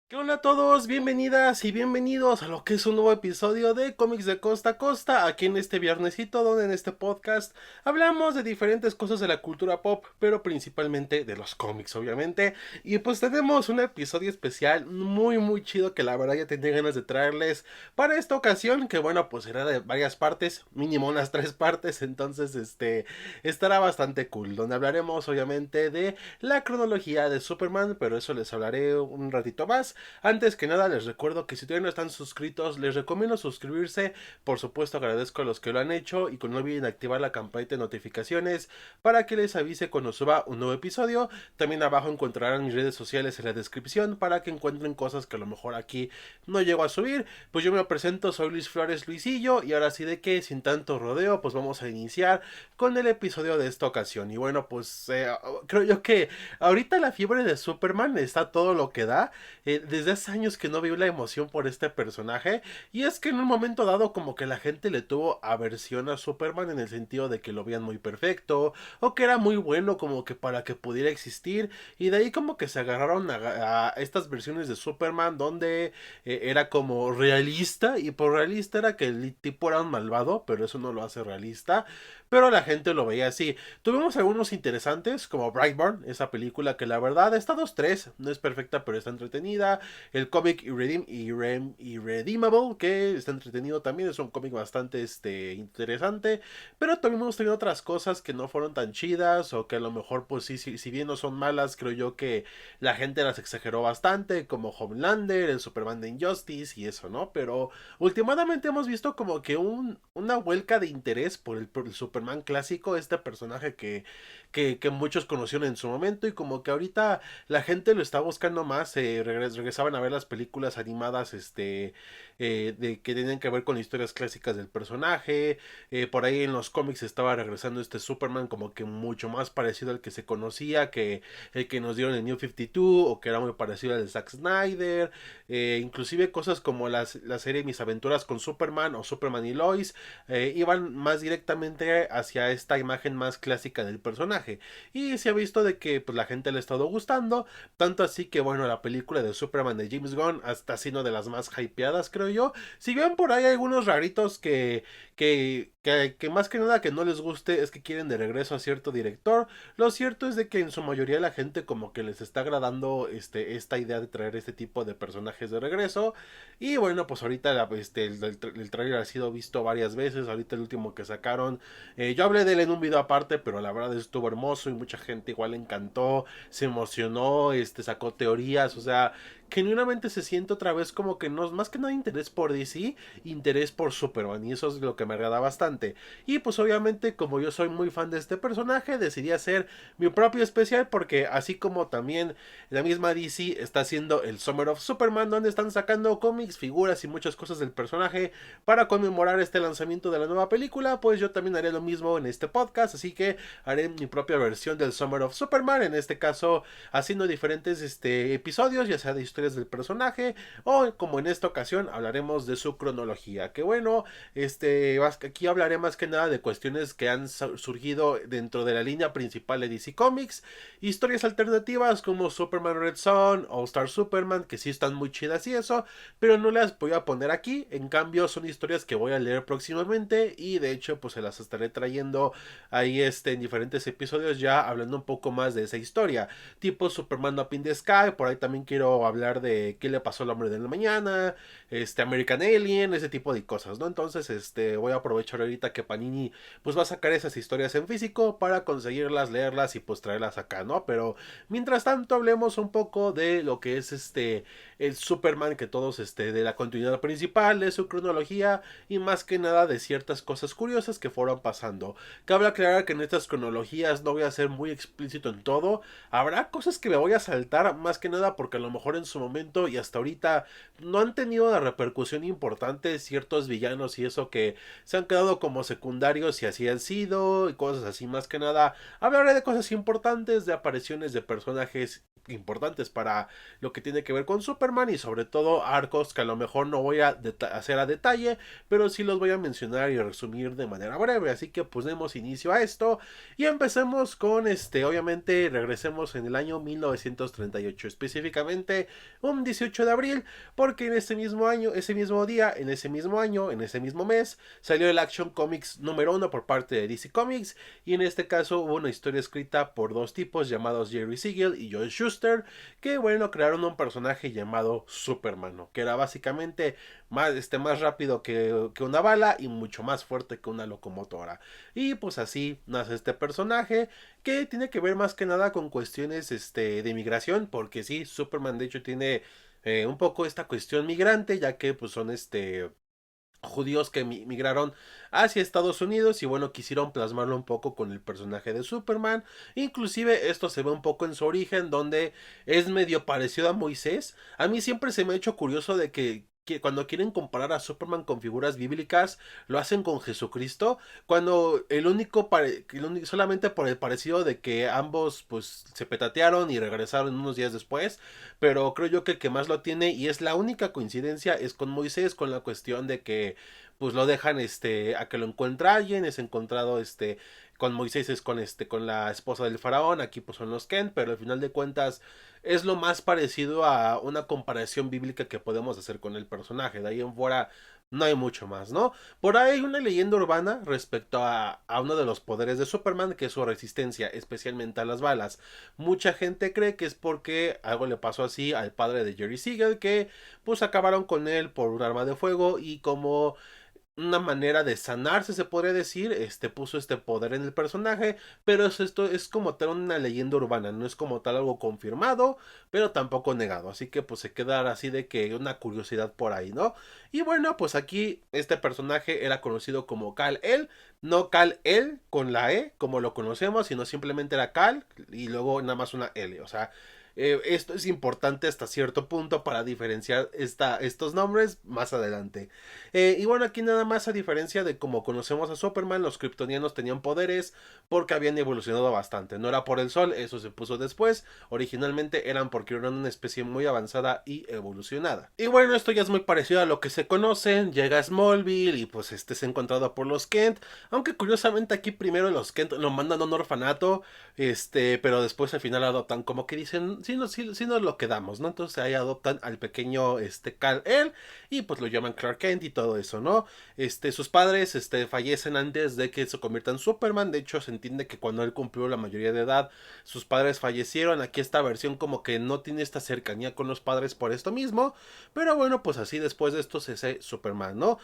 ¿Qué onda a todos? Bienvenidas y bienvenidos a lo que es un nuevo episodio de Cómics de Costa a Costa, aquí en este viernesito donde en este podcast hablamos de diferentes cosas de la cultura pop, pero principalmente de los cómics obviamente, y pues tenemos un episodio especial muy chido que la verdad ya tenía ganas de traerles para esta ocasión, que bueno pues será de varias partes, mínimo unas 3 partes, entonces estará bastante cool, donde hablaremos obviamente de la cronología de Superman, pero eso les hablaré un ratito más. Antes que nada les recuerdo que si todavía no están suscritos les recomiendo suscribirse, por supuesto agradezco a los que lo han hecho y que no olviden activar la campanita de notificaciones para que les avise cuando suba un nuevo episodio. También abajo encontrarán mis redes sociales en la descripción para que encuentren cosas que a lo mejor aquí no llego a subir. Pues yo me presento, soy Luis Flores Luisillo y ahora sí de que sin tanto rodeo pues vamos a iniciar con el episodio de esta ocasión. Y bueno pues creo yo que ahorita la fiebre de Superman está todo lo que da. Desde hace años que no veo la emoción por este personaje. Y es que en un momento dado como que la gente le tuvo aversión a Superman en el sentido de que lo veían muy perfecto. O que era muy bueno como que para que pudiera existir. Y de ahí como que se agarraron a estas versiones de Superman donde era como realista. Y por realista era que el tipo era un malvado. Pero eso no lo hace realista. Pero la gente lo veía así. Tuvimos algunos interesantes, como Brightburn, esa película que la verdad está 2-3, no es perfecta pero está entretenida. El cómic Irredeemable, que está entretenido también, es un cómic bastante interesante. Pero también hemos tenido otras cosas que no fueron tan chidas, o que a lo mejor pues sí, si bien no son malas, creo yo que la gente las exageró bastante, como Homelander, el Superman de Injustice y eso, ¿no? Pero últimamente hemos visto como que una vuelca de interés por el Superman clásico, este personaje que muchos conocieron en su momento y como que ahorita la gente lo está buscando más, regresaban a ver las películas animadas de que tenían que ver con historias clásicas del personaje. Por ahí en los cómics estaba regresando este Superman como que mucho más parecido al que se conocía que el que nos dieron en New 52 o que era muy parecido al de Zack Snyder. Inclusive cosas como la serie Mis Aventuras con Superman o Superman y Lois iban más directamente hacia esta imagen más clásica del personaje. Y se ha visto de que pues, la gente le ha estado gustando, tanto así que bueno, la película de Superman de James Gunn está siendo de las más hypeadas, creo yo. Si bien por ahí hay algunos raritos que más que nada que no les guste es que quieren de regreso a cierto director, lo cierto es de que en su mayoría la gente como que les está agradando esta idea de traer este tipo de personajes de regreso. Y bueno, pues ahorita el trailer ha sido visto varias veces. Ahorita el último que sacaron, yo hablé de él en un video aparte, pero la verdad estuvo hermoso y mucha gente igual le encantó, se emocionó, sacó teorías, o sea, genuinamente se siente otra vez como que no, más que nada interés por DC, interés por Superman, y eso es lo que me agrada bastante. Y pues obviamente como yo soy muy fan de este personaje, decidí hacer mi propio especial porque así como también la misma DC está haciendo el Summer of Superman donde están sacando cómics, figuras y muchas cosas del personaje para conmemorar este lanzamiento de la nueva película, pues yo también haré lo mismo en este podcast, así que haré mi propia versión del Summer of Superman, en este caso haciendo diferentes episodios, ya sea de historias del personaje o como en esta ocasión hablaremos de su cronología, que bueno, aquí hablaré más que nada de cuestiones que han surgido dentro de la línea principal de DC Comics, historias alternativas como Superman Red Son, All Star Superman, que sí están muy chidas y eso, pero no las voy a poner aquí, en cambio son historias que voy a leer próximamente y de hecho pues se las estaré trayendo ahí en diferentes episodios ya hablando un poco más de esa historia, tipo Superman Up in the Sky, por ahí también quiero hablar de qué le pasó al hombre de la mañana, American Alien, ese tipo de cosas, ¿no? Entonces, voy a aprovechar ahorita que Panini pues va a sacar esas historias en físico para conseguirlas, leerlas y pues traerlas acá, ¿no? Pero mientras tanto hablemos un poco de lo que es el Superman que todos de la continuidad principal, de su cronología y más que nada de ciertas cosas curiosas que fueron pasando. Cabe aclarar que en estas cronologías no voy a ser muy explícito en todo, habrá cosas que me voy a saltar más que nada porque a lo mejor en su momento y hasta ahorita no han tenido una repercusión importante ciertos villanos y eso que se han quedado como secundarios y así han sido y cosas así más que nada. Hablaré de cosas importantes, de apariciones de personajes importantes para lo que tiene que ver con Superman y sobre todo arcos que a lo mejor no voy a hacer a detalle, pero sí los voy a mencionar y resumir de manera breve, así que pues demos inicio a esto y empecemos con obviamente regresemos en el año 1938, específicamente un 18 de abril, porque en ese mismo año, ese mismo día, en ese mismo año, en ese mismo mes, salió el Action Comics número 1 por parte de DC Comics, y en este caso hubo una historia escrita por dos tipos llamados Jerry Siegel y Joe Shuster, que bueno, crearon un personaje llamado Superman, ¿no? Que era básicamente más rápido que una bala y mucho más fuerte que una locomotora. Y pues así nace este personaje que tiene que ver más que nada con cuestiones de migración, porque sí, Superman de hecho tiene un poco esta cuestión migrante, ya que pues son judíos que migraron hacia Estados Unidos y bueno, quisieron plasmarlo un poco con el personaje de Superman. Inclusive esto se ve un poco en su origen, donde es medio parecido a Moisés. A mí siempre se me ha hecho curioso de que cuando quieren comparar a Superman con figuras bíblicas, lo hacen con Jesucristo, cuando solamente por el parecido de que ambos pues se petatearon y regresaron unos días después, pero creo yo que el que más lo tiene y es la única coincidencia es con Moisés, con la cuestión de que pues lo dejan a que lo encuentre alguien, es encontrado con Moisés, es con la esposa del faraón, aquí pues son los Ken, pero al final de cuentas es lo más parecido a una comparación bíblica que podemos hacer con el personaje. De ahí en fuera no hay mucho más, ¿no? Por ahí hay una leyenda urbana respecto a uno de los poderes de Superman, que es su resistencia, especialmente a las balas. Mucha gente cree que es porque algo le pasó así al padre de Jerry Siegel, que pues acabaron con él por un arma de fuego y como una manera de sanarse, se podría decir, puso este poder en el personaje, pero esto es como tal una leyenda urbana, no es como tal algo confirmado, pero tampoco negado, así que pues se queda así de que una curiosidad por ahí, ¿no? Y bueno, pues aquí este personaje era conocido como Kal-El, no Kal-El con la E, como lo conocemos, sino simplemente era Kal y luego nada más una L, o sea, esto es importante hasta cierto punto para diferenciar estos nombres más adelante. Y bueno, aquí nada más a diferencia de como conocemos a Superman, los kryptonianos tenían poderes porque habían evolucionado bastante. No era por el sol, eso se puso después. Originalmente eran porque eran una especie muy avanzada y evolucionada. Y bueno, esto ya es muy parecido a lo que se conocen. Llega Smallville y pues es encontrado por los Kent. Aunque curiosamente aquí primero los Kent lo mandan a un orfanato. Pero después al final adoptan, como que dicen, sí nos lo quedamos, ¿no? Entonces ahí adoptan al pequeño Kal-El y pues lo llaman Clark Kent y todo eso, ¿no? Sus padres, fallecen antes de que se convierta en Superman. De hecho, se entiende que cuando él cumplió la mayoría de edad, sus padres fallecieron. Aquí esta versión como que no tiene esta cercanía con los padres por esto mismo. Pero bueno, pues así después de esto se hace Superman, ¿no?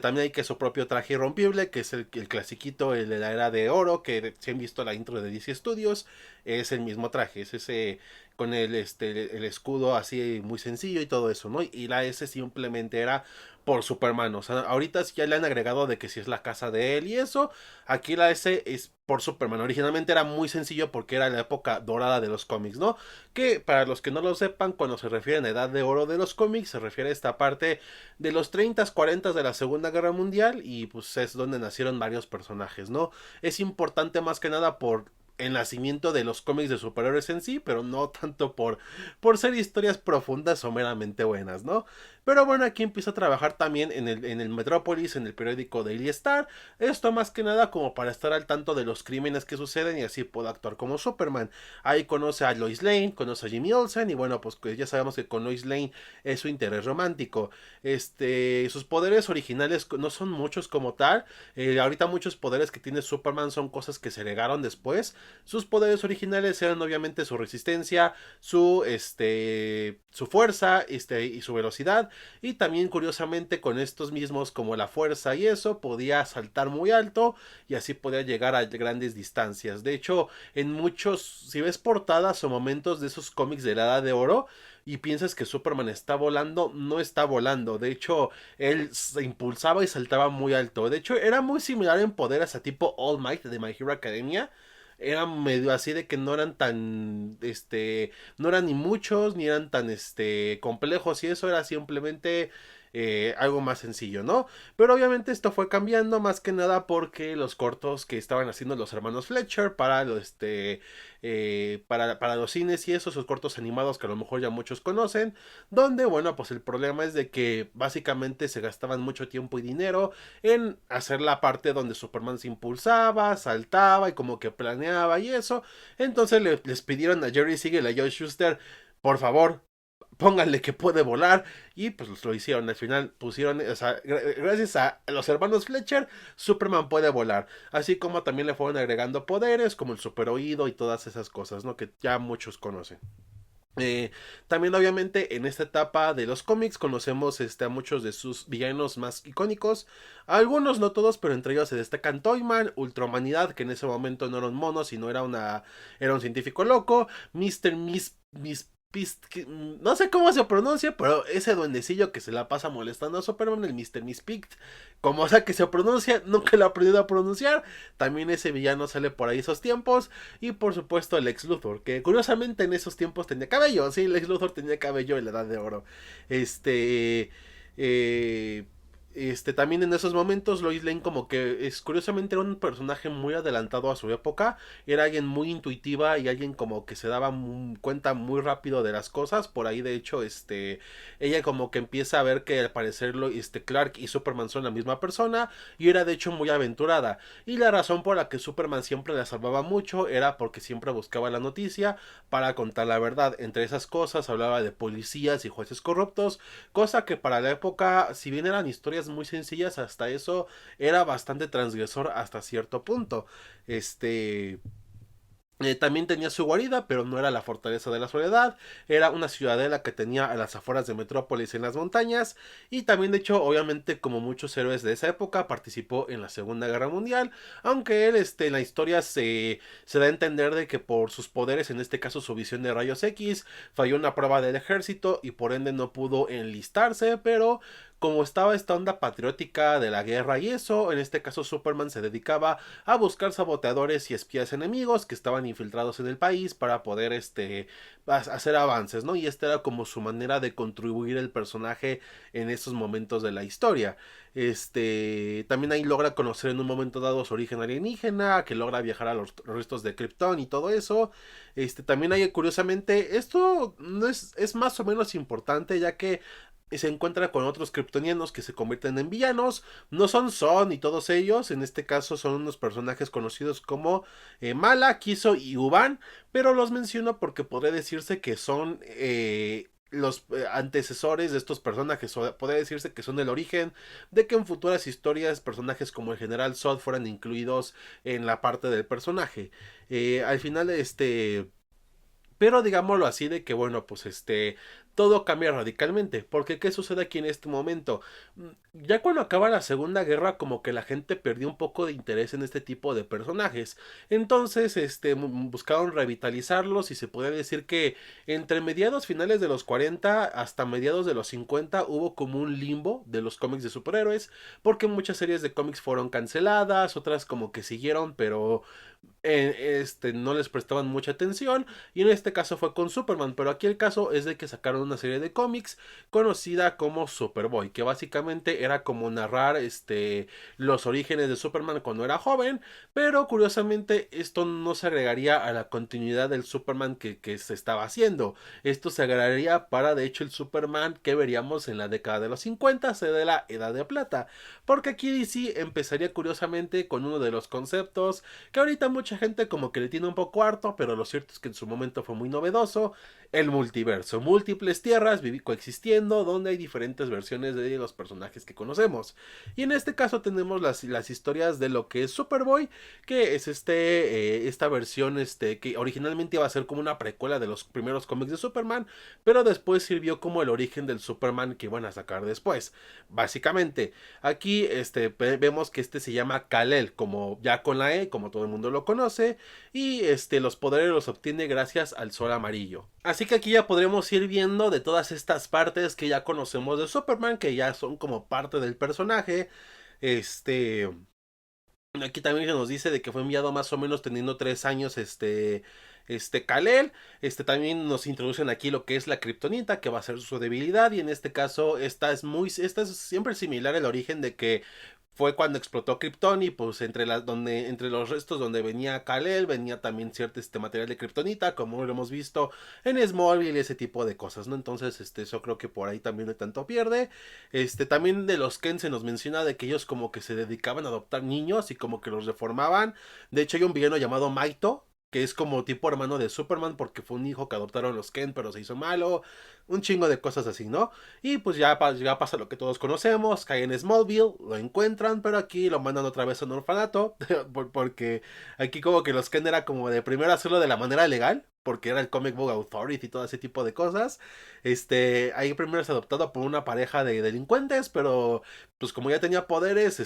También hay que su propio traje irrompible, que es el clasiquito, el de la era de oro, que si han visto la intro de DC Studios, es el mismo traje, es ese con el escudo así muy sencillo y todo eso, ¿no? Y la S simplemente era por Superman, o sea, ahorita sí ya le han agregado de que si es la casa de él y eso, aquí la S es por Superman, originalmente era muy sencillo porque era la época dorada de los cómics, ¿no? Que para los que no lo sepan, cuando se refiere a edad de oro de los cómics, se refiere a esta parte de los 30, 40 de la Segunda Guerra Mundial y pues es donde nacieron varios personajes, ¿no? Es importante más que nada por el nacimiento de los cómics de superhéroes en sí, pero no tanto por ser historias profundas o meramente buenas, ¿no? Pero bueno, aquí empieza a trabajar también en el Metrópolis, en el periódico Daily Star. Esto más que nada como para estar al tanto de los crímenes que suceden y así pueda actuar como Superman. Ahí conoce a Lois Lane, conoce a Jimmy Olsen y bueno, pues ya sabemos que con Lois Lane es su interés romántico. Sus poderes originales no son muchos como tal. Ahorita muchos poderes que tiene Superman son cosas que se heredaron después. Sus poderes originales eran obviamente su resistencia, su fuerza, y su velocidad. Y también curiosamente con estos mismos como la fuerza y eso podía saltar muy alto y así podía llegar a grandes distancias. De hecho, en muchos, si ves portadas o momentos de esos cómics de la Edad de Oro y piensas que Superman está volando, no está volando. De hecho, él se impulsaba y saltaba muy alto. De hecho, era muy similar en poderes a tipo All Might de My Hero Academia. Eran medio así de que no eran tan, no eran ni muchos, ni eran tan, complejos y eso era simplemente algo más sencillo, ¿no? Pero obviamente esto fue cambiando más que nada porque los cortos que estaban haciendo los hermanos Fletcher para los cines y eso, esos cortos animados que a lo mejor ya muchos conocen, donde, bueno, pues el problema es de que básicamente se gastaban mucho tiempo y dinero en hacer la parte donde Superman se impulsaba, saltaba y como que planeaba y eso. Entonces les pidieron a Jerry Siegel y a Joe Shuster, por favor, pónganle que puede volar, y pues lo hicieron. Al final pusieron, o sea, gracias a los hermanos Fletcher, Superman puede volar. Así como también le fueron agregando poderes, como el super oído y todas esas cosas, ¿no? Que ya muchos conocen. Eh, También obviamente en esta etapa de los cómics conocemos a muchos de sus villanos más icónicos, algunos no todos, pero entre ellos se destacan Toyman, Ultrahumanidad, que en ese momento no era un mono, sino era un científico loco, Mr. Miss no sé cómo se pronuncia, pero ese duendecillo que se la pasa molestando a Superman, el Mr. Mispict, como sea que se pronuncia, nunca lo he aprendido a pronunciar, también ese villano sale por ahí esos tiempos, y por supuesto el Lex Luthor, que curiosamente en esos tiempos tenía cabello. Sí, Lex Luthor tenía cabello en la Edad de Oro. Este... eh, también en esos momentos Lois Lane como que es curiosamente era un personaje muy adelantado a su época, era alguien muy intuitiva y alguien como que se daba cuenta muy rápido de las cosas. Por ahí de hecho ella como que empieza a ver que al parecer Clark y Superman son la misma persona, y era de hecho muy aventurada, y la razón por la que Superman siempre la salvaba mucho era porque siempre buscaba la noticia para contar la verdad. Entre esas cosas hablaba de policías y jueces corruptos, cosa que para la época, si bien eran historias muy sencillas, hasta eso era bastante transgresor hasta cierto punto. Este... También tenía su guarida, pero no era la Fortaleza de la Soledad, era una ciudadela que tenía a las afueras de Metrópolis en las montañas, y también de hecho, obviamente como muchos héroes de esa época, participó en la Segunda Guerra Mundial, aunque él en la historia se da a entender de que por sus poderes, en este caso su visión de rayos X, falló una prueba del ejército y por ende no pudo enlistarse, pero como estaba esta onda patriótica de la guerra y eso, en este caso Superman se dedicaba a buscar saboteadores y espías enemigos que estaban infiltrados en el país para poder hacer avances, ¿no? Y esta era como su manera de contribuir el personaje en esos momentos de la historia. También ahí logra conocer en un momento dado su origen alienígena, que logra viajar a los restos de Krypton y todo eso. También hay curiosamente, esto no es más o menos importante, ya que se encuentra con otros kryptonianos que se convierten en villanos. No son Son y todos ellos, en este caso son unos personajes conocidos como Mala, Kiso y Uban, pero los menciono porque podría decirse que son los antecesores de estos personajes, o podría decirse que son el origen de que en futuras historias personajes como el General Zod fueran incluidos en la parte del personaje. Al final pero digámoslo así de que bueno, pues todo cambia radicalmente, porque ¿qué sucede aquí en este momento? Ya cuando acaba la Segunda Guerra como que la gente perdió un poco de interés en este tipo de personajes. Entonces, buscaron revitalizarlos, y se puede decir que entre mediados finales de los 40 hasta mediados de los 50 hubo como un limbo de los cómics de superhéroes, porque muchas series de cómics fueron canceladas, otras como que siguieron, pero no les prestaban mucha atención, y en este caso fue con Superman. Pero aquí el caso es de que sacaron una serie de cómics conocida como Superboy, que básicamente era como narrar los orígenes de Superman cuando era joven, pero curiosamente esto no se agregaría a la continuidad del Superman que se estaba haciendo. Esto se agregaría para de hecho el Superman que veríamos en la década de los 50, de la Edad de Plata, porque aquí DC empezaría curiosamente con uno de los conceptos que ahorita mucha gente como que le tiene un poco harto, pero lo cierto es que en su momento fue muy novedoso: el multiverso, múltiples tierras coexistiendo, donde hay diferentes versiones de los personajes que conocemos. Y en este caso tenemos las historias de lo que es Superboy, que es esta versión que originalmente iba a ser como una precuela de los primeros cómics de Superman, pero después sirvió como el origen del Superman que iban a sacar después. Básicamente, aquí vemos que se llama Kal-El, como ya con la E, como todo el mundo lo conoce, y los poderes los obtiene gracias al sol amarillo. Así que aquí ya podremos ir viendo de todas estas partes que ya conocemos de Superman, que ya son como parte del personaje. Aquí también se nos dice de que fue enviado más o menos teniendo 3 años Kal-El. También nos introducen aquí lo que es la kriptonita, que va a ser su debilidad, y en este caso esta es siempre similar al origen de que fue cuando explotó Krypton, y pues entre los restos donde venía Kal-El venía también cierto material de kriptonita, como lo hemos visto en Smallville y ese tipo de cosas, ¿no? Entonces, eso creo que por ahí también de tanto pierde. También de los Ken se nos menciona de que ellos como que se dedicaban a adoptar niños y como que los reformaban. De hecho, hay un villano llamado Maito, que es como tipo hermano de Superman porque fue un hijo que adoptaron los Kent pero se hizo malo, un chingo de cosas así, ¿no? Y pues ya pasa lo que todos conocemos, cae en Smallville, lo encuentran, pero aquí lo mandan otra vez a un orfanato, porque aquí como que los Kent era como de primero hacerlo de la manera legal, porque era el Comic Book Authority y todo ese tipo de cosas. Ahí primero es adoptado por una pareja de delincuentes, pero pues como ya tenía poderes,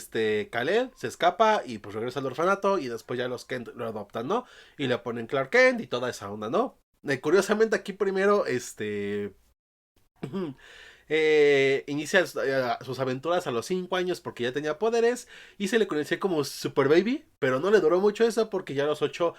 Kal-El se escapa y pues regresa al orfanato y después ya los Kent lo adoptan, ¿no? Y le ponen Clark Kent y toda esa onda, ¿no? Curiosamente aquí primero, inicia sus aventuras a los 5 años porque ya tenía poderes y se le conocía como Super Baby, pero no le duró mucho eso porque ya a los 8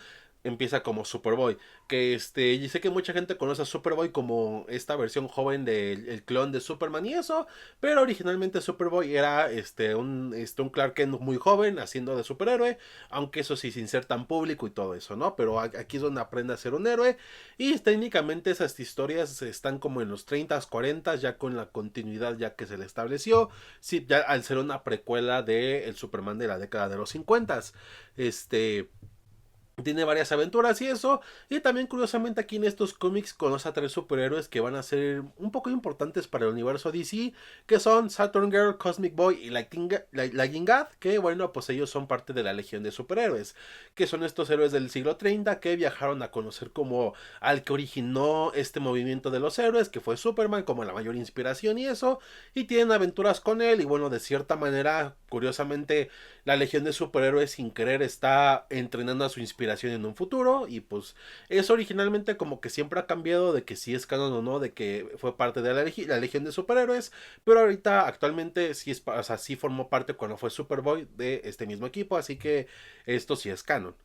empieza como Superboy, que y sé que mucha gente conoce a Superboy como esta versión joven del el clon de Superman y eso, pero originalmente Superboy era un Clark Kent muy joven haciendo de superhéroe, aunque eso sí sin ser tan público y todo eso, ¿no? Pero aquí es donde aprende a ser un héroe y técnicamente esas historias están como en los 30, 40, ya con la continuidad ya que se le estableció, sí, ya al ser una precuela de el Superman de la década de los 50. Tiene varias aventuras y eso. Y también curiosamente aquí en estos cómics conoce a 3 superhéroes que van a ser un poco importantes para el universo DC. Que son Saturn Girl, Cosmic Boy y Lightning God. Que bueno, pues ellos son parte de la legión de superhéroes. Que son estos héroes del siglo 30 que viajaron a conocer como al que originó este movimiento de los héroes. Que fue Superman como la mayor inspiración y eso. Y tienen aventuras con él. Y bueno, de cierta manera, curiosamente, la legión de superhéroes sin querer está entrenando a su inspiración en un futuro y pues eso originalmente como que siempre ha cambiado de que si es canon o no, de que fue parte de la legión de superhéroes, pero ahorita actualmente sí es, o sea, sí formó parte cuando fue Superboy de este mismo equipo, así que esto sí es canon.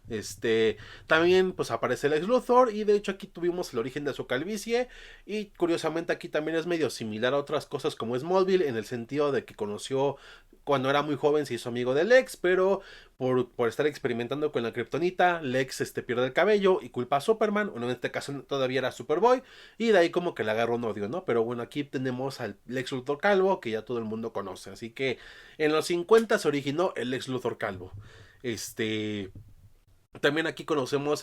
También pues aparece el ex Luthor y de hecho aquí tuvimos el origen de su calvicie y curiosamente aquí también es medio similar a otras cosas como Smallville en el sentido de que conoció cuando era muy joven, se hizo amigo de Lex, pero por estar experimentando con la kriptonita, Lex pierde el cabello y culpa a Superman, o en este caso todavía era Superboy, y de ahí como que le agarró un odio, ¿no? Pero bueno, aquí tenemos al Lex Luthor Calvo, que ya todo el mundo conoce, así que en los 50 se originó el Lex Luthor Calvo. Este... También aquí conocemos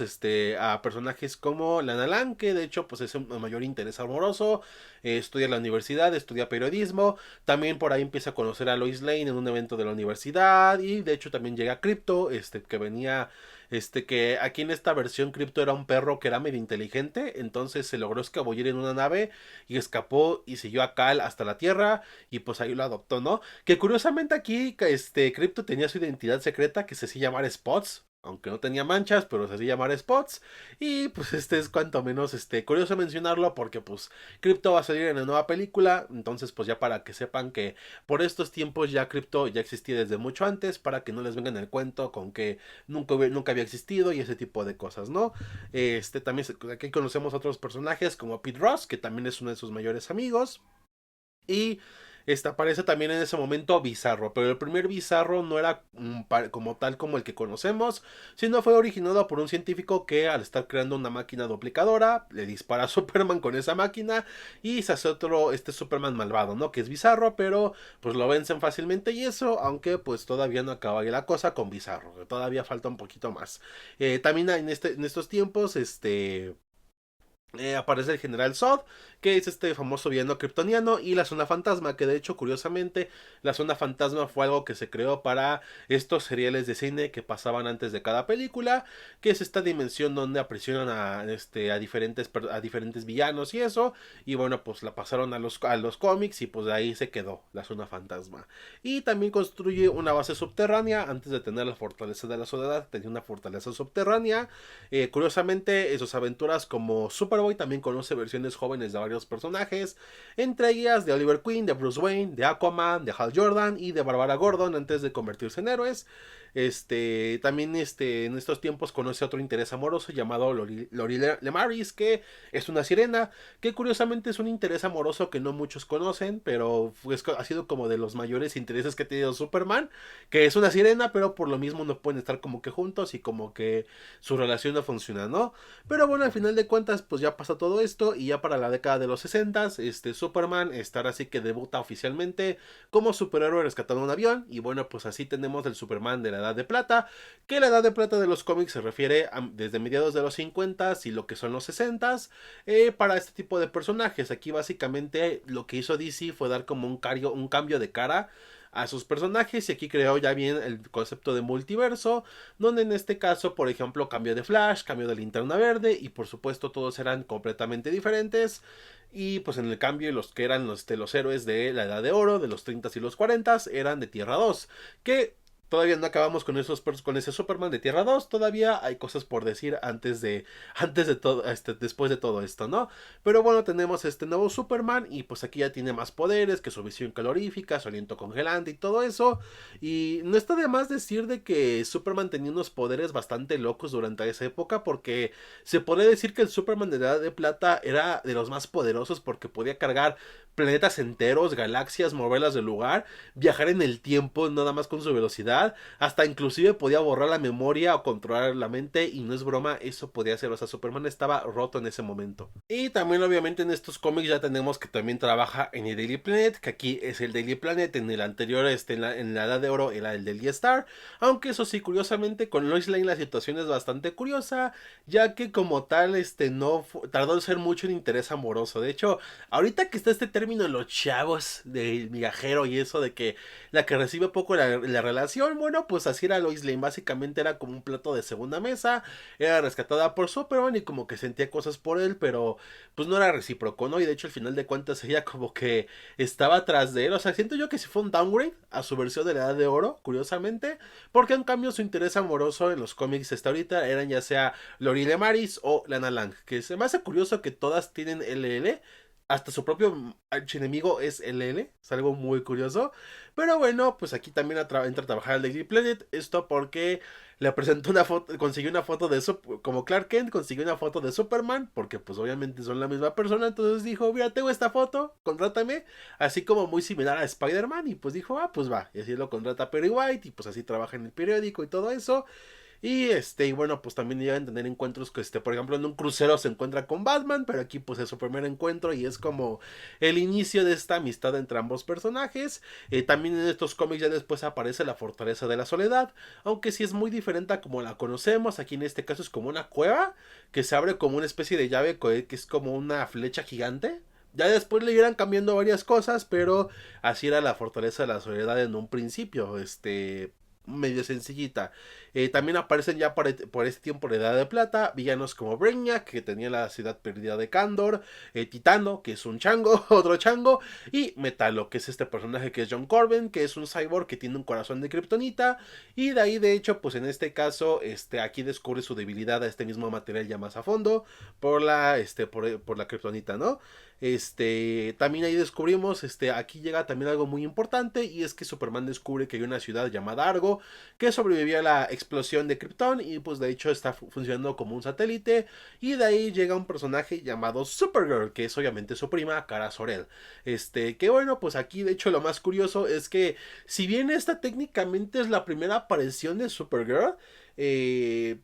a personajes como Lana Lang, que de hecho pues es un mayor interés amoroso, estudia en la universidad, estudia periodismo, también por ahí empieza a conocer a Lois Lane en un evento de la universidad y de hecho también llega Crypto, que venía, que aquí en esta versión Crypto era un perro que era medio inteligente, entonces se logró escabullir en una nave y escapó y siguió a Kal hasta la Tierra y pues ahí lo adoptó, ¿no? Que curiosamente aquí Crypto tenía su identidad secreta que se hacía llamar Spots, aunque no tenía manchas, pero se hacía llamar Spots. Y pues es cuanto menos curioso mencionarlo porque pues Crypto va a salir en la nueva película, entonces pues ya para que sepan que por estos tiempos ya Crypto ya existía desde mucho antes, para que no les vengan el cuento con que nunca había existido y ese tipo de cosas, ¿no? También aquí conocemos otros personajes como Pete Ross, que también es uno de sus mayores amigos. Y aparece también en ese momento Bizarro, pero el primer Bizarro no era como tal como el que conocemos, sino fue originado por un científico que al estar creando una máquina duplicadora, le dispara a Superman con esa máquina y se hace otro, Superman malvado, ¿no? Que es Bizarro, pero pues lo vencen fácilmente y eso, aunque pues todavía no acaba ahí la cosa con Bizarro, todavía falta un poquito más. También en estos tiempos, aparece el General Zod, que es este famoso villano kryptoniano, y la Zona Fantasma, que de hecho, curiosamente, la Zona Fantasma fue algo que se creó para estos seriales de cine que pasaban antes de cada película, que es esta dimensión donde aprisionan a diferentes villanos y eso, y bueno, pues la pasaron a los cómics y pues de ahí se quedó la Zona Fantasma. Y también construye una base subterránea, antes de tener la Fortaleza de la Soledad, tenía una fortaleza subterránea. Curiosamente, en sus aventuras como Superboy también conoce versiones jóvenes de varios personajes, entre ellas de Oliver Queen, de Bruce Wayne, de Aquaman, de Hal Jordan y de Barbara Gordon antes de convertirse en héroes. También en estos tiempos conoce otro interés amoroso llamado Lori Lemaris, que es una sirena, que curiosamente es un interés amoroso que no muchos conocen, pero ha sido como de los mayores intereses que ha tenido Superman, que es una sirena, pero por lo mismo no pueden estar como que juntos y como que su relación no funciona, ¿no? Pero bueno, al final de cuentas, pues ya pasa todo esto y ya para la década de los 60, Superman estará así que debuta oficialmente como superhéroe rescatando un avión y bueno, pues así tenemos el Superman de la Edad de Plata, que la Edad de Plata de los cómics se refiere a desde mediados de los 50 y lo que son los 60 para este tipo de personajes. Aquí básicamente lo que hizo DC fue dar como un cambio de cara a sus personajes y aquí creó ya bien el concepto de multiverso, donde en este caso, por ejemplo, cambio de Flash, cambio de Linterna Verde y por supuesto todos eran completamente diferentes y pues en el cambio los que eran los héroes de la Edad de Oro, de los 30 y los 40 eran de Tierra 2, que todavía no acabamos con con ese Superman de Tierra 2, todavía hay cosas por decir antes de todo, después de todo esto, ¿no? Pero bueno, tenemos este nuevo Superman y pues aquí ya tiene más poderes, que su visión calorífica, su aliento congelante y todo eso. Y no está de más decir de que Superman tenía unos poderes bastante locos durante esa época, porque se puede decir que el Superman de la Edad de Plata era de los más poderosos porque podía cargar planetas enteros, galaxias, moverlas del lugar, viajar en el tiempo nada más con su velocidad, hasta inclusive podía borrar la memoria o controlar la mente y no es broma, eso podía hacer, o sea, Superman estaba roto en ese momento. Y también obviamente en estos cómics ya tenemos que también trabaja en el Daily Planet, que aquí es el Daily Planet, en el anterior, en la Edad de Oro era el Daily Star, aunque eso sí, curiosamente con Lois Lane la situación es bastante curiosa, ya que como tal, no tardó en ser mucho en interés amoroso, de hecho, ahorita que está este término de los chavos, de migajero y eso de que la que recibe poco la relación, bueno, pues así era Lois Lane, básicamente era como un plato de segunda mesa, era rescatada por Superman y como que sentía cosas por él, pero pues no era recíproco, ¿no? Y de hecho al final de cuentas ella como que estaba atrás de él, o sea, siento yo que sí fue un downgrade a su versión de la Edad de Oro, curiosamente, porque en cambio su interés amoroso en los cómics hasta ahorita eran ya sea Lori Lemaris o Lana Lang, que se me hace curioso que todas tienen LL, hasta su propio archienemigo es LL, es algo muy curioso. Pero bueno, pues aquí también entra a trabajar al Daily Planet. Esto porque le presentó una foto, consiguió una foto de como Clark Kent, consiguió una foto de Superman, porque pues obviamente son la misma persona. Entonces dijo, mira, tengo esta foto, contrátame. Así como muy similar a Spider-Man. Y pues dijo, ah, pues va. Y así lo contrata Perry White. Y pues así trabaja en el periódico y todo eso. Y bueno, pues también llegan a tener encuentros que por ejemplo, en un crucero se encuentra con Batman, pero aquí pues es su primer encuentro y es como el inicio de esta amistad entre ambos personajes. También en estos cómics ya después aparece la Fortaleza de la Soledad, aunque sí es muy diferente a como la conocemos. Aquí en este caso es como una cueva que se abre como una especie de llave que es como una flecha gigante. Ya después le irán cambiando varias cosas, pero así era la Fortaleza de la Soledad en un principio, medio sencillita. También aparecen ya por este tiempo de Edad de Plata villanos como Brainiac, que tenía la ciudad perdida de Kandor, Titano, que es un chango, otro chango, y Metalo, que es este personaje que es John Corbin, que es un cyborg que tiene un corazón de kriptonita, y de ahí de hecho, pues en este caso, aquí descubre su debilidad a este mismo material ya más a fondo, por la kriptonita, ¿no? También ahí descubrimos, aquí llega también algo muy importante y es que Superman descubre que hay una ciudad llamada Argo que sobrevivió a la explosión de Krypton y pues de hecho está funcionando como un satélite y de ahí llega un personaje llamado Supergirl, que es obviamente su prima Kara Zor-El. Que bueno, pues aquí de hecho lo más curioso es que si bien esta técnicamente es la primera aparición de Supergirl,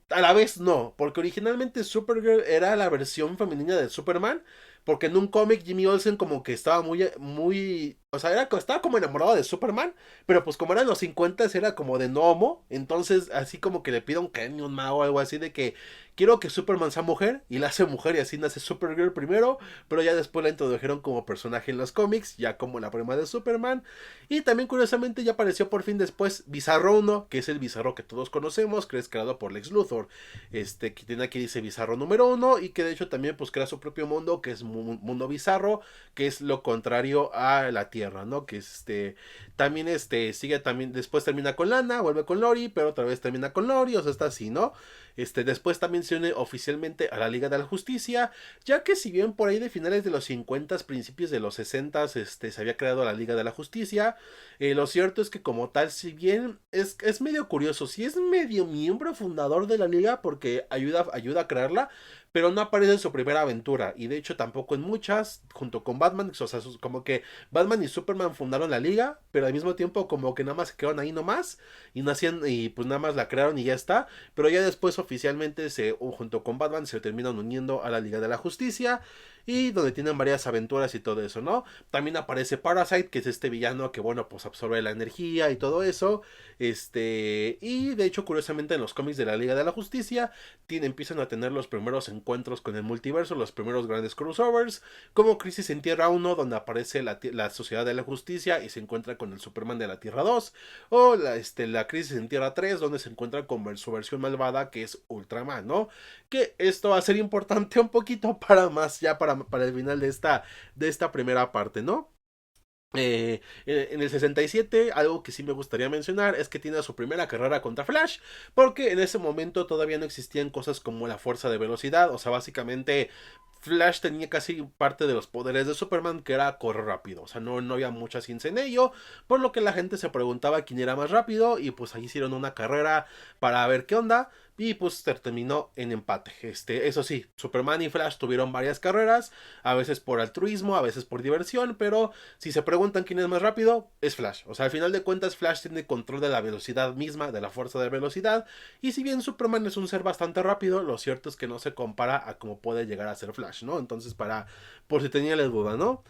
a la vez no, porque originalmente Supergirl era la versión femenina de Superman, porque en un cómic Jimmy Olsen como que estaba muy, o sea, estaba como enamorado de Superman, pero pues como eran los 50 era como de no homo, entonces así como que le pide un Kenny, un mago o algo así de que quiero que Superman sea mujer, y la hace mujer y así nace Supergirl primero, pero ya después la introdujeron como personaje en los cómics, ya como la prima de Superman, y también curiosamente ya apareció por fin después Bizarro 1, que es el Bizarro que todos conocemos, que es creado por Lex Luthor, que tiene aquí dice Bizarro número 1, y que de hecho también pues crea su propio mundo, que es mundo bizarro, que es lo contrario a la Tierra, ¿no? Que también sigue también, después termina con Lana, vuelve con Lori, pero otra vez termina con Lori, o sea, está así, ¿no? Después también se une oficialmente a la Liga de la Justicia, ya que si bien por ahí de finales de los 50, principios de los 60, se había creado la Liga de la Justicia, lo cierto es que como tal, si bien es medio curioso, si es medio miembro fundador de la Liga porque ayuda a crearla, pero no aparece en su primera aventura, y de hecho tampoco en muchas, junto con Batman, o sea, como que Batman y Superman fundaron la liga, pero al mismo tiempo como que nada más se quedaron ahí nomás, y no hacían, y pues nada más la crearon y ya está, pero ya después oficialmente junto con Batman se terminan uniendo a la Liga de la Justicia, y donde tienen varias aventuras y todo eso, ¿no? También aparece Parasite, que es este villano que, bueno, pues absorbe la energía y todo eso. Y de hecho, curiosamente, en los cómics de la Liga de la Justicia, empiezan a tener los primeros encuentros con el multiverso, los primeros grandes crossovers, como Crisis en Tierra 1, donde aparece la Sociedad de la Justicia y se encuentra con el Superman de la Tierra 2, o la Crisis en Tierra 3, donde se encuentra con su versión malvada, que es Ultraman, ¿no? Que esto va a ser importante un poquito para más, ya para el final de esta primera parte, ¿no? En el 67, algo que sí me gustaría mencionar es que tiene su primera carrera contra Flash, porque en ese momento todavía no existían cosas como la fuerza de velocidad, o sea, básicamente Flash tenía casi parte de los poderes de Superman, que era correr rápido, o sea, no había mucha ciencia en ello, por lo que la gente se preguntaba quién era más rápido, y pues ahí hicieron una carrera para ver qué onda, y pues terminó en empate. Eso sí, Superman y Flash tuvieron varias carreras, a veces por altruismo, a veces por diversión, pero si se preguntan quién es más rápido, es Flash. O sea, al final de cuentas, Flash tiene control de la velocidad misma, de la fuerza de velocidad. Y si bien Superman es un ser bastante rápido, lo cierto es que no se compara a cómo puede llegar a ser Flash, ¿no? Entonces, por si tenía la duda, ¿no?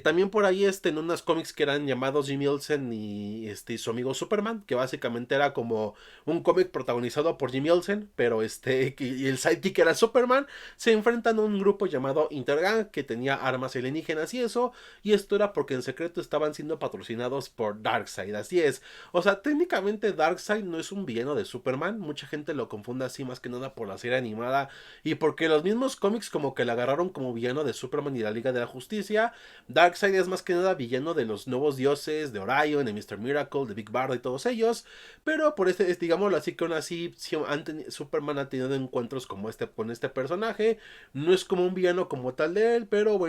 También por ahí, en unos cómics que eran llamados Jimmy Olsen y su amigo Superman, que básicamente era como un cómic protagonizado por Jimmy Olsen, pero y el sidekick era Superman, se enfrentan a un grupo llamado Intergang, que tenía armas alienígenas y eso, y esto era porque en secreto estaban siendo patrocinados por Darkseid, así es. O sea, técnicamente Darkseid no es un villano de Superman, mucha gente lo confunde así más que nada por la serie animada y porque los mismos cómics como que la agarraron como villano de Superman y la Liga de la Justicia. Darkseid es más que nada villano de los nuevos dioses, de Orion, de Mr. Miracle, de Big Barda y todos ellos, pero por digámoslo así, que aún así Superman ha tenido encuentros como con este personaje, no es como un villano como tal de él, pero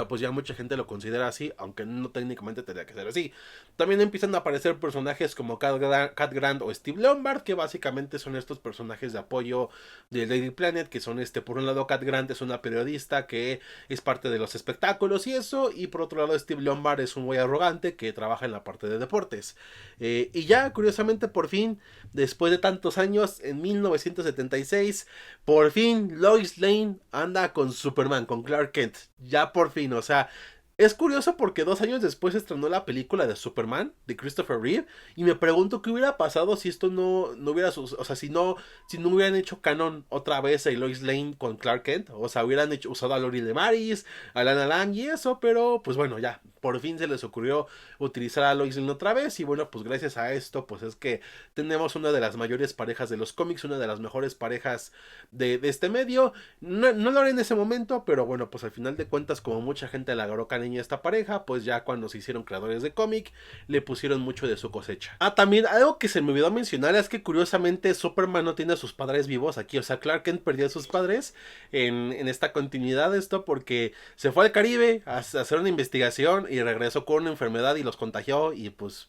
pues ya mucha gente lo considera así, aunque no técnicamente tendría que ser así. También empiezan a aparecer personajes como Cat Grant o Steve Lombard, que básicamente son estos personajes de apoyo de Daily Planet, que son por un lado Cat Grant es una periodista que es parte de los espectáculos y eso, y por otro lado Steve Lombard es un güey arrogante que trabaja en la parte de deportes. Y ya, curiosamente, por fin, después de tantos años, en 1976, por fin Lois Lane anda con Superman, con Clark Kent. Ya por fin, o sea, es curioso porque 2 años después se estrenó la película de Superman, de Christopher Reeve, y me pregunto qué hubiera pasado si esto no hubiera, o sea, si no hubieran hecho canon otra vez a Lois Lane con Clark Kent, o sea, hubieran usado a Lori Lemaris, a Lana Lang y eso, pero pues bueno, ya, por fin se les ocurrió utilizar a Lois Lane otra vez, y bueno, pues gracias a esto, pues es que tenemos una de las mayores parejas de los cómics, una de las mejores parejas de este medio. No lo haré en ese momento, pero bueno, pues al final de cuentas, como mucha gente le agarró cariño a esta pareja, pues ya cuando se hicieron creadores de cómic, le pusieron mucho de su cosecha. Ah, también algo que se me olvidó mencionar es que curiosamente Superman no tiene a sus padres vivos aquí, o sea, Clark Kent perdió a sus padres en esta continuidad de esto porque se fue al Caribe a hacer una investigación y regresó con una enfermedad y los contagió y pues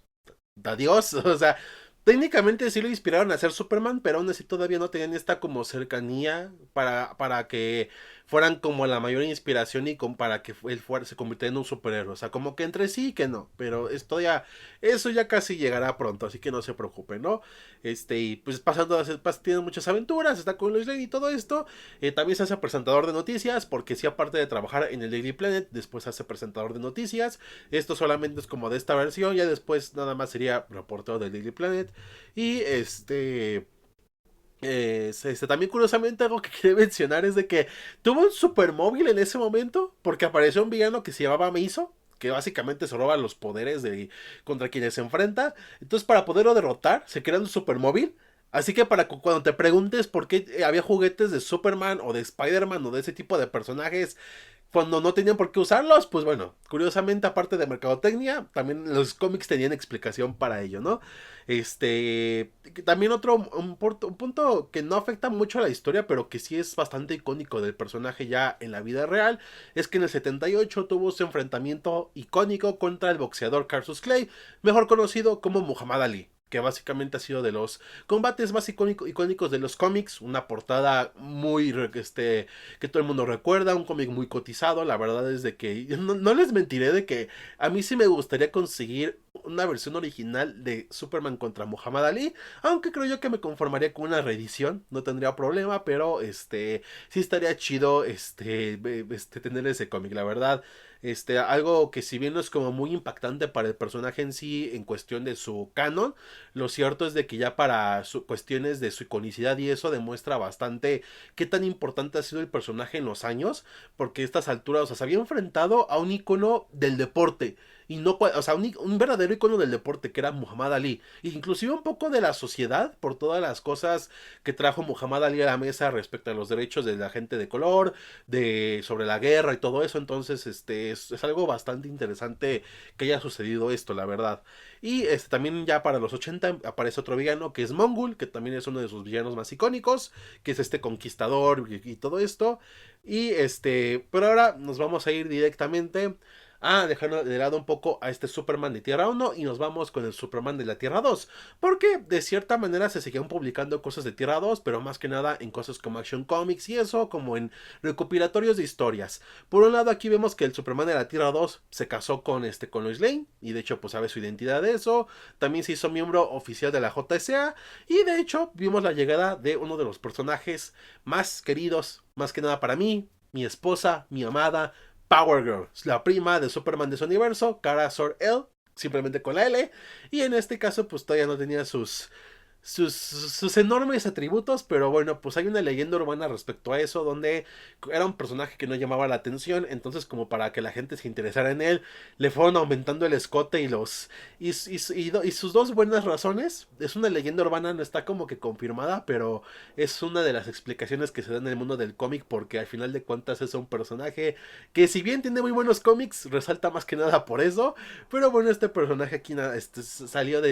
adiós, o sea, técnicamente sí lo inspiraron a ser Superman, pero aún así todavía no tenían esta como cercanía para que fueran como la mayor inspiración y para que él se convirtiera en un superhéroe. O sea, como que entre sí y que no, pero eso ya casi llegará pronto, así que no se preocupen, ¿no? Y pues tiene muchas aventuras, está con Lois Lane y todo esto. También se hace presentador de noticias, porque sí, aparte de trabajar en el Daily Planet, después se hace presentador de noticias. Esto solamente es como de esta versión, ya después nada más sería reportero del Daily Planet. Y también curiosamente algo que quería mencionar es de que tuvo un supermóvil en ese momento, porque apareció un villano que se llamaba Miso, que básicamente se roba los poderes contra quienes se enfrenta. Entonces, para poderlo derrotar, se crea un supermóvil. Así que para cuando te preguntes por qué había juguetes de Superman o de Spider-Man o de ese tipo de personajes cuando no tenían por qué usarlos, pues bueno, curiosamente, aparte de mercadotecnia, también los cómics tenían explicación para ello, ¿no? También un punto que no afecta mucho a la historia, pero que sí es bastante icónico del personaje ya en la vida real, es que en el 78 tuvo su enfrentamiento icónico contra el boxeador Cassius Clay, mejor conocido como Muhammad Ali. que básicamente ha sido de los combates más icónicos de los cómics, una portada muy que todo el mundo recuerda, un cómic muy cotizado. La verdad es de que no les mentiré de que a mí sí me gustaría conseguir una versión original de Superman contra Muhammad Ali, aunque creo yo que me conformaría con una reedición, no tendría problema, pero sí estaría chido tener ese cómic, la verdad. Algo que si bien no es como muy impactante para el personaje en sí en cuestión de su canon, lo cierto es de que ya para cuestiones de su iconicidad y eso demuestra bastante qué tan importante ha sido el personaje en los años, porque a estas alturas, o sea, se había enfrentado a un icono del deporte, y no, o sea, un verdadero icono del deporte que era Muhammad Ali, e inclusive un poco de la sociedad por todas las cosas que trajo Muhammad Ali a la mesa respecto a los derechos de la gente de color, sobre la guerra y todo eso. Entonces es algo bastante interesante que haya sucedido esto, la verdad. Y también ya para los 80 aparece otro villano que es Mongul, que también es uno de sus villanos más icónicos, que es este conquistador y todo esto. Y pero ahora nos vamos a ir directamente a dejar de lado un poco a este Superman de Tierra 1 y nos vamos con el Superman de la Tierra 2. Porque de cierta manera se seguían publicando cosas de Tierra 2, pero más que nada en cosas como Action Comics y eso, como en recopilatorios de historias. Por un lado aquí vemos que el Superman de la Tierra 2 se casó con Lois Lane, y de hecho pues sabe su identidad de eso. También se hizo miembro oficial de la JSA, y de hecho vimos la llegada de uno de los personajes más queridos, más que nada para mí, mi esposa, mi amada Power Girl, la prima de Superman de su universo, Kara Zor-El, simplemente con la L, y en este caso pues todavía no tenía sus enormes atributos, pero bueno, pues hay una leyenda urbana respecto a eso, donde era un personaje que no llamaba la atención, entonces como para que la gente se interesara en él, le fueron aumentando el escote y sus dos buenas razones. Es una leyenda urbana, no está como que confirmada, pero es una de las explicaciones que se da en el mundo del cómic, porque al final de cuentas es un personaje que si bien tiene muy buenos cómics, resalta más que nada por eso. Pero bueno, este personaje aquí salió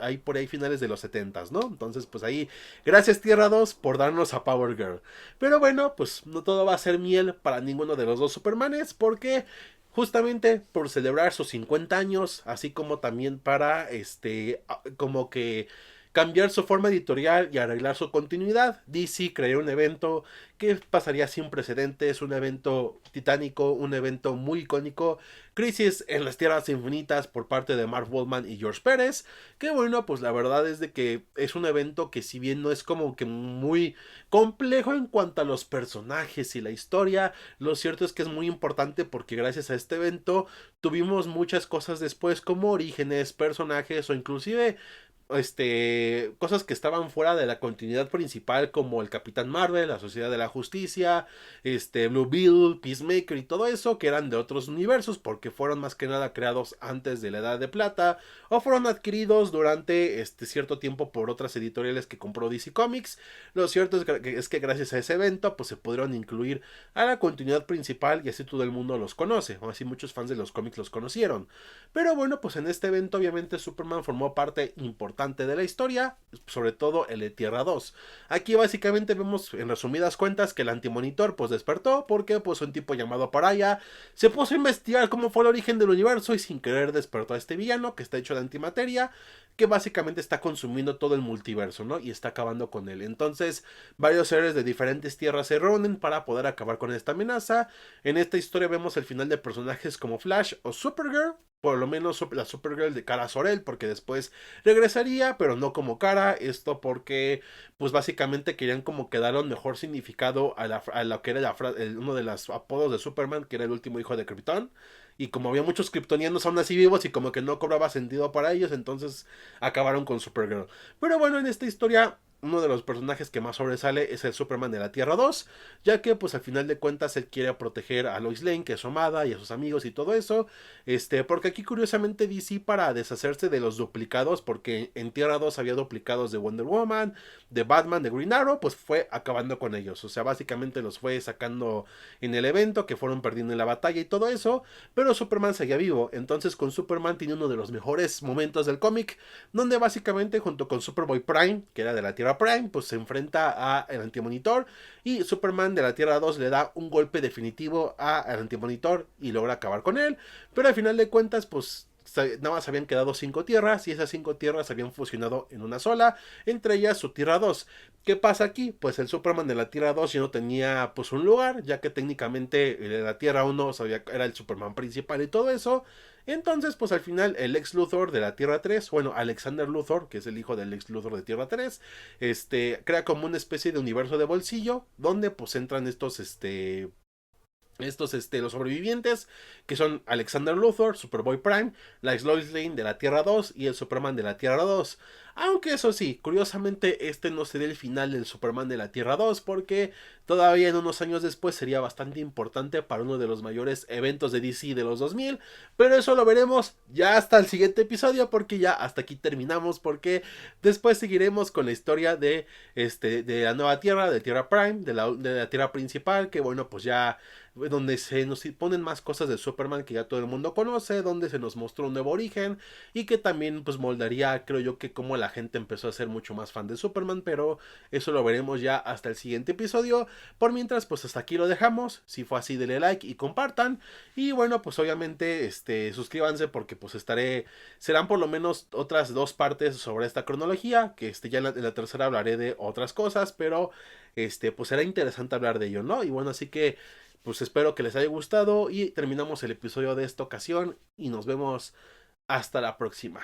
ahí por ahí finales de los 70, ¿no? Entonces, pues ahí, gracias Tierra 2 por darnos a Power Girl. Pero bueno, pues no todo va a ser miel para ninguno de los dos Supermanes, porque justamente por celebrar sus 50 años, así como también para, como que cambiar su forma editorial y arreglar su continuidad, DC creó un evento que pasaría sin precedentes, un evento titánico, un evento muy icónico, Crisis en las Tierras Infinitas por parte de Mark Waldman y George Pérez, que bueno, pues la verdad es de que es un evento que si bien no es como que muy complejo en cuanto a los personajes y la historia, lo cierto es que es muy importante porque gracias a este evento tuvimos muchas cosas después como orígenes, personajes o inclusive cosas que estaban fuera de la continuidad principal, como el Capitán Marvel, la Sociedad de la Justicia, Blue Beetle, Peacemaker y todo eso, que eran de otros universos porque fueron más que nada creados antes de la Edad de Plata o fueron adquiridos durante cierto tiempo por otras editoriales que compró DC Comics. Lo cierto es que gracias a ese evento pues se pudieron incluir a la continuidad principal y así todo el mundo los conoce, o así muchos fans de los cómics los conocieron. Pero bueno, pues en este evento obviamente Superman formó parte importante de la historia, sobre todo el de Tierra 2. Aquí básicamente vemos en resumidas cuentas que el Antimonitor pues despertó porque pues un tipo llamado Paraya se puso a investigar cómo fue el origen del universo y sin querer despertó a este villano que está hecho de antimateria, que básicamente está consumiendo todo el multiverso, ¿no? Y está acabando con él. Entonces, varios seres de diferentes tierras se reúnen para poder acabar con esta amenaza. En esta historia vemos el final de personajes como Flash o Supergirl, por lo menos la Supergirl de Kara Zor-El, porque después regresaría, pero no como Kara. Esto porque, pues básicamente querían como que dar un mejor significado a lo que era uno de los apodos de Superman, que era el último hijo de Krypton. Y como había muchos kryptonianos aún así vivos y como que no cobraba sentido para ellos, entonces acabaron con Supergirl. Pero bueno, en esta historia uno de los personajes que más sobresale es el Superman de la Tierra 2, ya que pues al final de cuentas él quiere proteger a Lois Lane, que es su amada, y a sus amigos y todo eso, porque aquí curiosamente DC, para deshacerse de los duplicados, porque en Tierra 2 había duplicados de Wonder Woman, de Batman, de Green Arrow, pues fue acabando con ellos, o sea, básicamente los fue sacando en el evento, que fueron perdiendo en la batalla y todo eso, pero Superman seguía vivo. Entonces con Superman tiene uno de los mejores momentos del cómic, donde básicamente junto con Superboy Prime, que era de la Tierra Prime, pues se enfrenta a el Antimonitor, y Superman de la Tierra 2 le da un golpe definitivo al Antimonitor y logra acabar con él, pero al final de cuentas pues nada más habían quedado 5 tierras y esas 5 tierras habían fusionado en una sola, entre ellas su Tierra 2. ¿Qué pasa aquí? Pues el Superman de la Tierra 2 ya no tenía pues un lugar, ya que técnicamente la Tierra 1 era el Superman principal y todo eso. Entonces, pues al final el Lex Luthor de la Tierra 3, bueno, Alexander Luthor, que es el hijo del Lex Luthor de Tierra 3, crea como una especie de universo de bolsillo, donde pues entran los sobrevivientes, que son Alexander Luthor, Superboy Prime, la Lois Lane de la Tierra 2 y el Superman de la Tierra 2. Aunque eso sí, curiosamente este no sería el final del Superman de la Tierra 2, porque todavía en unos años después sería bastante importante para uno de los mayores eventos de DC de los 2000, pero eso lo veremos ya hasta el siguiente episodio, porque ya hasta aquí terminamos, porque después seguiremos con la historia de la nueva Tierra, de Tierra Prime, de la Tierra principal, que bueno, pues ya donde se nos ponen más cosas de Superman que ya todo el mundo conoce, donde se nos mostró un nuevo origen y que también pues moldaría, creo yo, que como la gente empezó a ser mucho más fan de Superman, pero eso lo veremos ya hasta el siguiente episodio. Por mientras, pues hasta aquí lo dejamos. Si fue así, denle like y compartan. Y bueno, pues obviamente suscríbanse, porque pues serán por lo menos otras 2 partes sobre esta cronología, que ya en la tercera hablaré de otras cosas, pero pues será interesante hablar de ello, ¿no? Y bueno, así que pues espero que les haya gustado y terminamos el episodio de esta ocasión y nos vemos hasta la próxima.